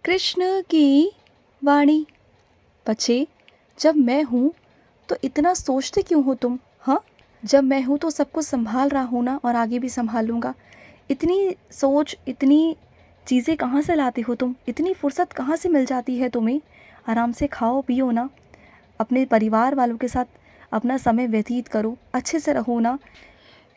कृष्ण की वाणी। बच्चे, जब मैं हूँ तो इतना सोचते क्यों हो तुम? हाँ, जब मैं हूँ तो सब कुछ संभाल रहा हूँ ना, और आगे भी संभालूंगा। इतनी सोच, इतनी चीज़ें कहाँ से लाते हो तुम? इतनी फुर्सत कहाँ से मिल जाती है तुम्हें? आराम से खाओ पियो ना, अपने परिवार वालों के साथ अपना समय व्यतीत करो, अच्छे से रहो ना।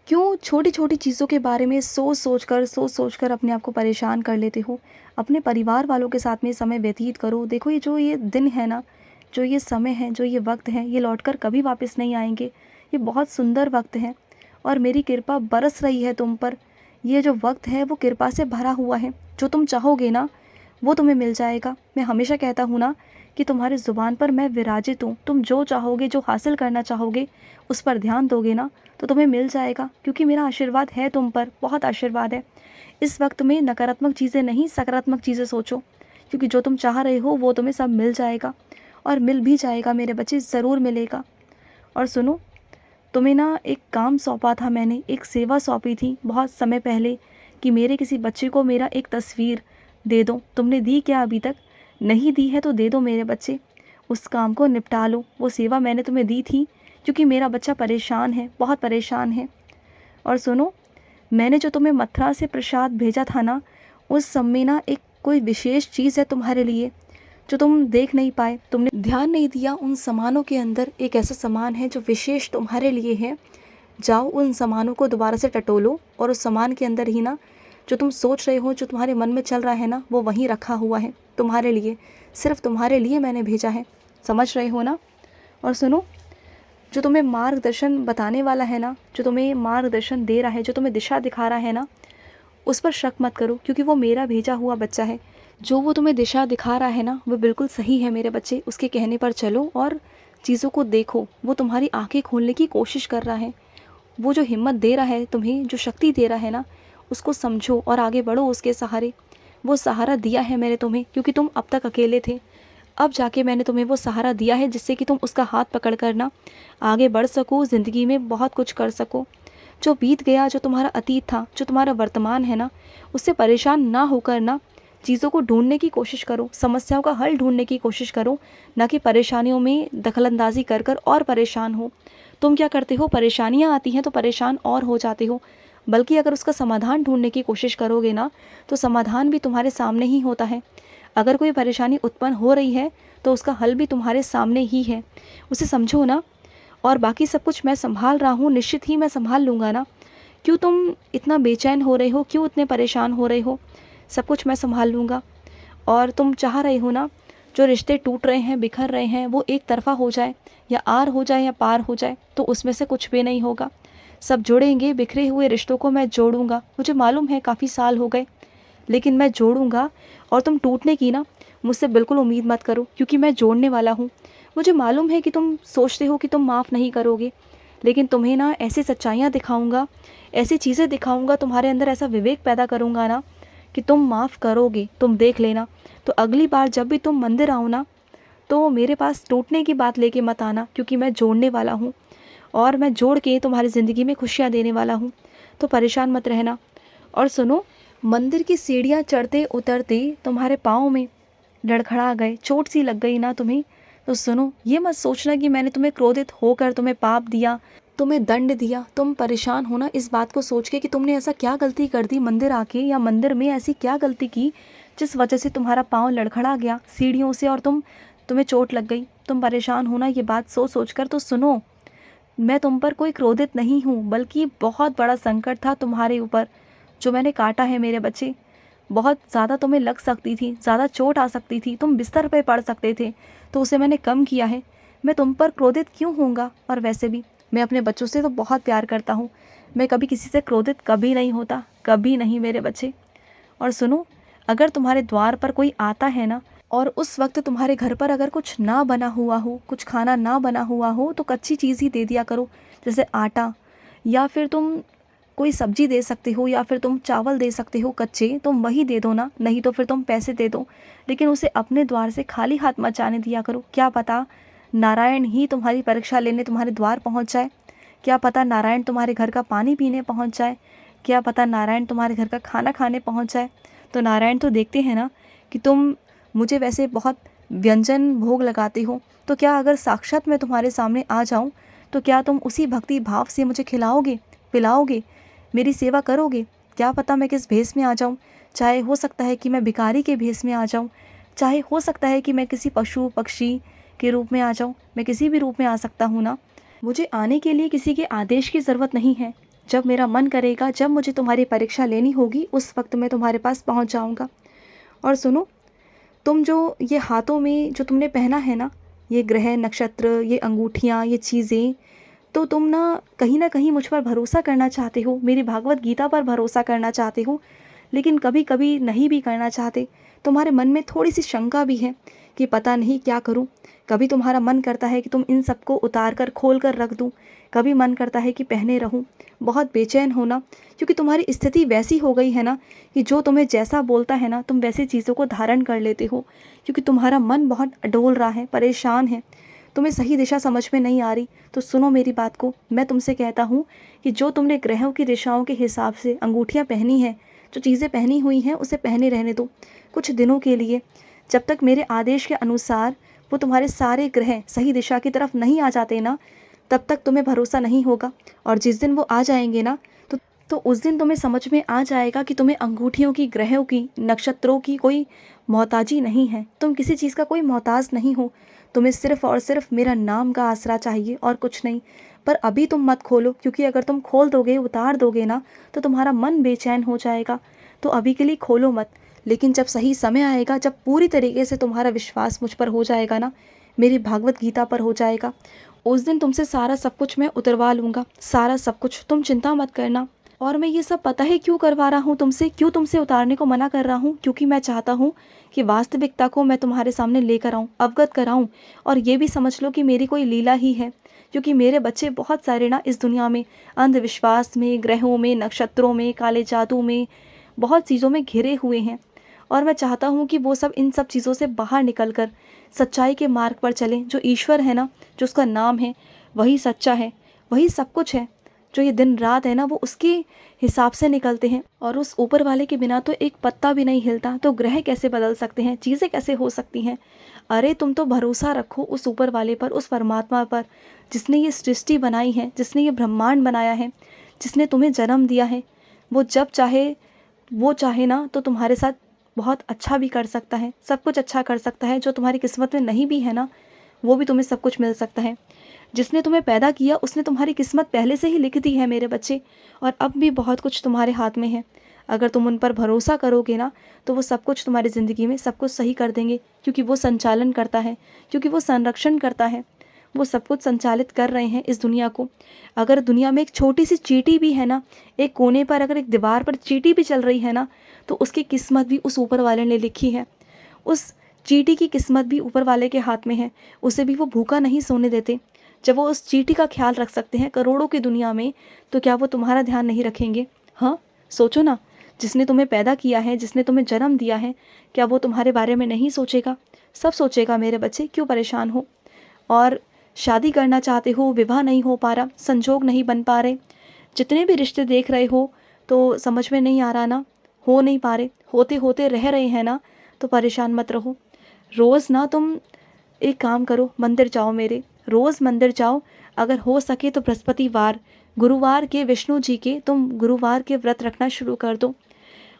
क्यों छोटी छोटी चीज़ों के बारे में सोच सोच कर अपने आप को परेशान कर लेते हो? अपने परिवार वालों के साथ में समय व्यतीत करो। देखो, ये दिन है ना, जो ये समय है, जो ये वक्त है, ये लौटकर कभी वापस नहीं आएंगे। ये बहुत सुंदर वक्त है और मेरी कृपा बरस रही है तुम पर। ये जो वक्त है वो कृपा से भरा हुआ है। जो तुम चाहोगे ना वो तुम्हें मिल जाएगा। मैं हमेशा कहता हूँ ना कि तुम्हारी ज़ुबान पर मैं विराजित हूँ। तुम जो चाहोगे, जो हासिल करना चाहोगे, उस पर ध्यान दोगे ना तो तुम्हें मिल जाएगा, क्योंकि मेरा आशीर्वाद है तुम पर, बहुत आशीर्वाद है। इस वक्त में नकारात्मक चीज़ें नहीं, सकारात्मक चीज़ें सोचो, क्योंकि जो तुम चाह रहे हो वो तुम्हें सब मिल जाएगा, और मिल भी जाएगा मेरे बच्चे, ज़रूर मिलेगा। और सुनो, तुम्हें ना एक काम सौंपा था मैंने, एक सेवा सौंपी थी बहुत समय पहले कि मेरे किसी बच्चे को मेरा एक तस्वीर दे दो। तुमने दी क्या अभी तक? नहीं दी है तो दे दो मेरे बच्चे, उस काम को निपटा लो। वो सेवा मैंने तुम्हें दी थी क्योंकि मेरा बच्चा परेशान है, बहुत परेशान है। और सुनो, मैंने जो तुम्हें मथुरा से प्रसाद भेजा था ना, उस सब में ना एक कोई विशेष चीज़ है तुम्हारे लिए जो तुम देख नहीं पाए, तुमने ध्यान नहीं दिया। उन सामानों के अंदर एक ऐसा सामान है जो विशेष तुम्हारे लिए है। जाओ उन सामानों को दोबारा से टटोलो, और उस सामान के अंदर ही ना जो तुम सोच रहे हो, जो तुम्हारे मन में चल रहा है ना, वो वहीं रखा हुआ है तुम्हारे लिए। सिर्फ तुम्हारे लिए मैंने भेजा है, समझ रहे हो ना? और सुनो, जो तुम्हें मार्गदर्शन बताने वाला है ना, जो तुम्हें मार्गदर्शन दे रहा है, जो तुम्हें दिशा दिखा रहा है ना, उस पर शक मत करो, क्योंकि वो मेरा भेजा हुआ बच्चा है। जो वो तुम्हें दिशा दिखा रहा है ना, वो बिल्कुल सही है मेरे बच्चे। उसके कहने पर चलो और चीज़ों को देखो। वो तुम्हारी आंखें खोलने की कोशिश कर रहा है। वो जो हिम्मत दे रहा है तुम्हें, जो शक्ति दे रहा है ना, उसको समझो और आगे बढ़ो उसके सहारे। वो सहारा दिया है मैंने तुम्हें, क्योंकि तुम अब तक अकेले थे। अब जाके मैंने तुम्हें वो सहारा दिया है जिससे कि तुम उसका हाथ पकड़ कर ना आगे बढ़ सको, ज़िंदगी में बहुत कुछ कर सको। जो बीत गया, जो तुम्हारा अतीत था, जो तुम्हारा वर्तमान है ना, उससे परेशान ना होकर ना चीज़ों को ढूंढने की कोशिश करो, समस्याओं का हल ढूंढने की कोशिश करो, ना कि परेशानियों में दखलंदाजी कर कर और परेशान हो। तुम क्या करते हो, परेशानियाँ आती हैं तो परेशान और हो जाते हो। बल्कि अगर उसका समाधान ढूंढने की कोशिश करोगे ना, तो समाधान भी तुम्हारे सामने ही होता है। अगर कोई परेशानी उत्पन्न हो रही है तो उसका हल भी तुम्हारे सामने ही है। उसे समझो ना। और बाकी सब कुछ मैं संभाल रहा हूँ, निश्चित ही मैं संभाल लूँगा ना। क्यों तुम इतना बेचैन हो रहे हो, क्यों इतने परेशान हो रहे हो? सब कुछ मैं संभाल लूँगा। और तुम चाह रहे हो ना, जो रिश्ते टूट रहे हैं, बिखर रहे हैं, वो एक तरफ़ा हो जाए, या आर हो जाए या पार हो जाए, तो उसमें से कुछ भी नहीं होगा। सब जुड़ेंगे। बिखरे हुए रिश्तों को मैं जोड़ूंगा। मुझे मालूम है काफ़ी साल हो गए, लेकिन मैं जोड़ूंगा। और तुम टूटने की ना मुझसे बिल्कुल उम्मीद मत करो, क्योंकि मैं जोड़ने वाला हूँ। मुझे मालूम है कि तुम सोचते हो कि तुम माफ़ नहीं करोगे, लेकिन तुम्हें ना ऐसी सच्चाइयाँ दिखाऊंगा, ऐसी चीज़ें दिखाऊंगा, तुम्हारे अंदर ऐसा विवेक पैदा करूंगा ना कि तुम माफ़ करोगे। तुम देख लेना। तो अगली बार जब भी तुम मंदिर आओ ना, तो मेरे पास टूटने की बात लेके मत आना, क्योंकि मैं जोड़ने वाला हूँ, और मैं जोड़ के तुम्हारी ज़िंदगी में खुशियाँ देने वाला हूँ। तो परेशान मत रहना। और सुनो, मंदिर की सीढ़ियाँ चढ़ते उतरते तुम्हारे पाँव में लड़खड़ा गए, चोट सी लग गई ना तुम्हें, तो सुनो, ये मत सोचना कि मैंने तुम्हें क्रोधित होकर तुम्हें पाप दिया, तुम्हें दंड दिया। तुम परेशान हो ना इस बात को सोच के कि तुमने ऐसा क्या गलती कर दी मंदिर आके, या मंदिर में ऐसी क्या गलती की जिस वजह से तुम्हारा पाँव लड़खड़ा गया सीढ़ियों से और तुम्हें चोट लग गई। तुम परेशान हो ना ये बात सोच सोच कर। तो सुनो, मैं तुम पर कोई क्रोधित नहीं हूँ, बल्कि बहुत बड़ा संकट था तुम्हारे ऊपर जो मैंने काटा है मेरे बच्चे। बहुत ज़्यादा तुम्हें लग सकती थी, ज़्यादा चोट आ सकती थी, तुम बिस्तर पे पड़ सकते थे, तो उसे मैंने कम किया है। मैं तुम पर क्रोधित क्यों होऊंगा? और वैसे भी मैं अपने बच्चों से तो बहुत प्यार करता हूँ। मैं कभी किसी से क्रोधित कभी नहीं होता, कभी नहीं मेरे बच्चे। और सुनो, अगर तुम्हारे द्वार पर कोई आता है ना, और उस वक्त तुम्हारे घर पर अगर कुछ ना बना हुआ हो, कुछ खाना ना बना हुआ हो, तो कच्ची चीज़ ही दे दिया करो, जैसे आटा, या फिर तुम कोई सब्जी दे सकते हो, या फिर तुम चावल दे सकते हो कच्चे, तुम वही दे दो ना। नहीं तो फिर तुम पैसे दे दो, लेकिन उसे अपने द्वार से खाली हाथ मत जाने दिया करो। क्या पता नारायण ही तुम्हारी परीक्षा लेने तुम्हारे द्वार पहुंच जाए। क्या पता नारायण तुम्हारे घर का पानी पीने पहुंच जाए। क्या पता नारायण तुम्हारे घर का खाना खाने पहुंच जाए। तो नारायण तो देखते हैं ना कि तुम मुझे वैसे बहुत व्यंजन भोग लगाते हो, तो क्या अगर साक्षात मैं तुम्हारे सामने आ जाऊं तो क्या तुम उसी भक्ति भाव से मुझे खिलाओगे, पिलाओगे, मेरी सेवा करोगे? क्या पता मैं किस भेष में आ जाऊं, चाहे हो सकता है कि मैं भिखारी के भेष में आ जाऊं, चाहे हो सकता है कि मैं किसी पशु पक्षी के रूप में आ जाऊं, मैं किसी भी रूप में आ सकता हूँ ना। मुझे आने के लिए किसी के आदेश की ज़रूरत नहीं है। जब मेरा मन करेगा, जब मुझे तुम्हारी परीक्षा लेनी होगी, उस वक्त मैं तुम्हारे पास पहुँच जाऊँगा। और सुनो, तुम जो ये हाथों में जो तुमने पहना है ना, ये ग्रह नक्षत्र, ये अंगूठियाँ, ये चीज़ें, तो तुम ना कहीं मुझ पर भरोसा करना चाहते हो, मेरी भागवत गीता पर भरोसा करना चाहते हो, लेकिन कभी कभी नहीं भी करना चाहते। तुम्हारे मन में थोड़ी सी शंका भी है कि पता नहीं क्या करूं। कभी तुम्हारा मन करता है कि तुम इन सबको उतार कर खोल कर रख दूं, कभी मन करता है कि पहने रहूं। बहुत बेचैन हो ना, क्योंकि तुम्हारी स्थिति वैसी हो गई है ना कि जो तुम्हें जैसा बोलता है ना, तुम वैसी चीज़ों को धारण कर लेते हो, क्योंकि तुम्हारा मन बहुत डोल रहा है, परेशान है, तुम्हें सही दिशा समझ में नहीं आ रही। तो सुनो मेरी बात को, मैं तुमसे कहता हूँ कि जो तुमने ग्रहों की दिशाओं के हिसाब से अंगूठियाँ पहनी हैं, जो चीज़ें पहनी हुई हैं, उसे पहने रहने दो कुछ दिनों के लिए। जब तक मेरे आदेश के अनुसार वो तुम्हारे सारे ग्रह सही दिशा की तरफ नहीं आ जाते ना, तब तक तुम्हें भरोसा नहीं होगा। और जिस दिन वो आ जाएंगे ना, तो उस दिन तुम्हें समझ में आ जाएगा कि तुम्हें अंगूठियों की, ग्रहों की, नक्षत्रों की कोई मोहताजी नहीं है। तुम किसी चीज़ का कोई मोहताज नहीं हो। तुम्हें सिर्फ़ और सिर्फ मेरा नाम का आसरा चाहिए और कुछ नहीं। पर अभी तुम मत खोलो, क्योंकि अगर तुम खोल दोगे, उतार दोगे ना, तो तुम्हारा मन बेचैन हो जाएगा। तो अभी के लिए खोलो मत, लेकिन जब सही समय आएगा, जब पूरी तरीके से तुम्हारा विश्वास मुझ पर हो जाएगा ना, मेरी भागवत गीता पर हो जाएगा, उस दिन तुमसे सारा सब कुछ मैं उतरवा लूँगा, सारा सब कुछ। तुम चिंता मत करना। और मैं ये सब पता है क्यों करवा रहा हूँ तुमसे, क्यों तुमसे उतारने को मना कर रहा हूँ? क्योंकि मैं चाहता हूँ कि वास्तविकता को मैं तुम्हारे सामने लेकर आऊँ, अवगत कराऊँ। और ये भी समझ लो कि मेरी कोई लीला ही है, क्योंकि मेरे बच्चे बहुत सारे ना इस दुनिया में अंधविश्वास में, ग्रहों में, नक्षत्रों में, काले जादू में, बहुत चीज़ों में घिरे हुए हैं। और मैं चाहता हूँ कि वो सब इन सब चीज़ों से बाहर निकल कर सच्चाई के मार्ग पर चलें। जो ईश्वर है ना, जो उसका नाम है, वही सच्चा है, वही सब कुछ है। जो ये दिन रात है ना, वो उसके हिसाब से निकलते हैं। और उस ऊपर वाले के बिना तो एक पत्ता भी नहीं हिलता। तो ग्रह कैसे बदल सकते हैं, चीज़ें कैसे हो सकती हैं? अरे तुम तो भरोसा रखो उस ऊपर वाले पर, उस परमात्मा पर, जिसने ये सृष्टि बनाई है, जिसने ये ब्रह्मांड बनाया है, जिसने तुम्हें जन्म दिया है। वो जब चाहे, वो चाहे ना तो तुम्हारे साथ बहुत अच्छा भी कर सकता है, सब कुछ अच्छा कर सकता है। जो तुम्हारी किस्मत में नहीं भी है ना, वो भी तुम्हें सब कुछ मिल सकता है। जिसने तुम्हें पैदा किया, उसने तुम्हारी किस्मत पहले से ही लिख दी है मेरे बच्चे। और अब भी बहुत कुछ तुम्हारे हाथ में है। अगर तुम उन पर भरोसा करोगे ना, तो वो सब कुछ तुम्हारी ज़िंदगी में सब कुछ सही कर देंगे, क्योंकि वो संचालन करता है, क्योंकि वो संरक्षण करता है। वो सब कुछ संचालित कर रहे हैं इस दुनिया को। अगर दुनिया में एक छोटी सी चींटी भी है ना, एक कोने पर अगर एक दीवार पर चींटी भी चल रही है ना, तो उसकी किस्मत भी उस ऊपर वाले ने लिखी है। उस चींटी की किस्मत भी ऊपर वाले के हाथ में है। उसे भी वो भूखा नहीं सोने देते। जब वो उस चींटी का ख्याल रख सकते हैं करोड़ों की दुनिया में, तो क्या वो तुम्हारा ध्यान नहीं रखेंगे? हाँ, सोचो ना। जिसने तुम्हें पैदा किया है, जिसने तुम्हें जन्म दिया है, क्या वो तुम्हारे बारे में नहीं सोचेगा? सब सोचेगा मेरे बच्चे, क्यों परेशान हो? और शादी करना चाहते हो, विवाह नहीं हो पा रहा, संजोग नहीं बन पा रहे, जितने भी रिश्ते देख रहे हो तो समझ में नहीं आ रहा ना, हो नहीं पा रहे, होते होते रह रहे हैं ना, तो परेशान मत रहो। रोज़ ना तुम एक काम करो, मंदिर जाओ मेरे, रोज़ मंदिर जाओ। अगर हो सके तो बृहस्पतिवार, गुरुवार के विष्णु जी के, तुम गुरुवार के व्रत रखना शुरू कर दो।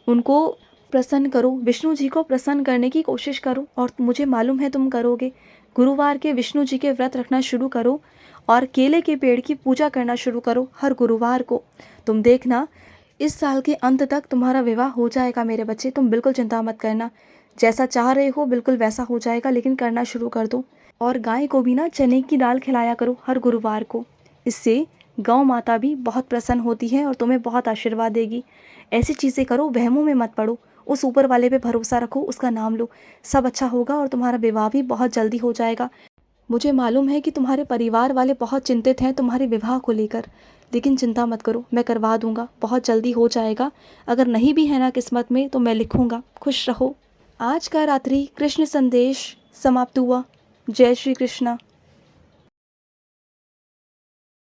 उनको प्रसन्न करो, विष्णु जी को प्रसन्न करने की कोशिश करो। और मुझे मालूम है तुम करोगे। गुरुवार के विष्णु जी के व्रत रखना शुरू करो और केले के पेड़ की पूजा करना शुरू करो हर गुरुवार को। तुम देखना, इस साल के अंत तक तुम्हारा विवाह हो जाएगा मेरे बच्चे। तुम बिल्कुल चिंता मत करना, जैसा चाह रहे हो बिल्कुल वैसा हो जाएगा, लेकिन करना शुरू कर दो। और गाय को भी ना चने की दाल खिलाया करो हर गुरुवार को। इससे गौ माता भी बहुत प्रसन्न होती है और तुम्हें बहुत आशीर्वाद देगी। ऐसी चीज़ें करो, वहमों में मत पड़ो, उस ऊपर वाले पे भरोसा रखो, उसका नाम लो, सब अच्छा होगा और तुम्हारा विवाह भी बहुत जल्दी हो जाएगा। मुझे मालूम है कि तुम्हारे परिवार वाले बहुत चिंतित हैं तुम्हारे विवाह को लेकर, लेकिन चिंता मत करो, मैं करवा दूंगा, बहुत जल्दी हो जाएगा। अगर नहीं भी है ना किस्मत में तो मैं लिखूंगा। खुश रहो। आज का रात्रि कृष्ण संदेश समाप्त हुआ। जय श्री कृष्णा।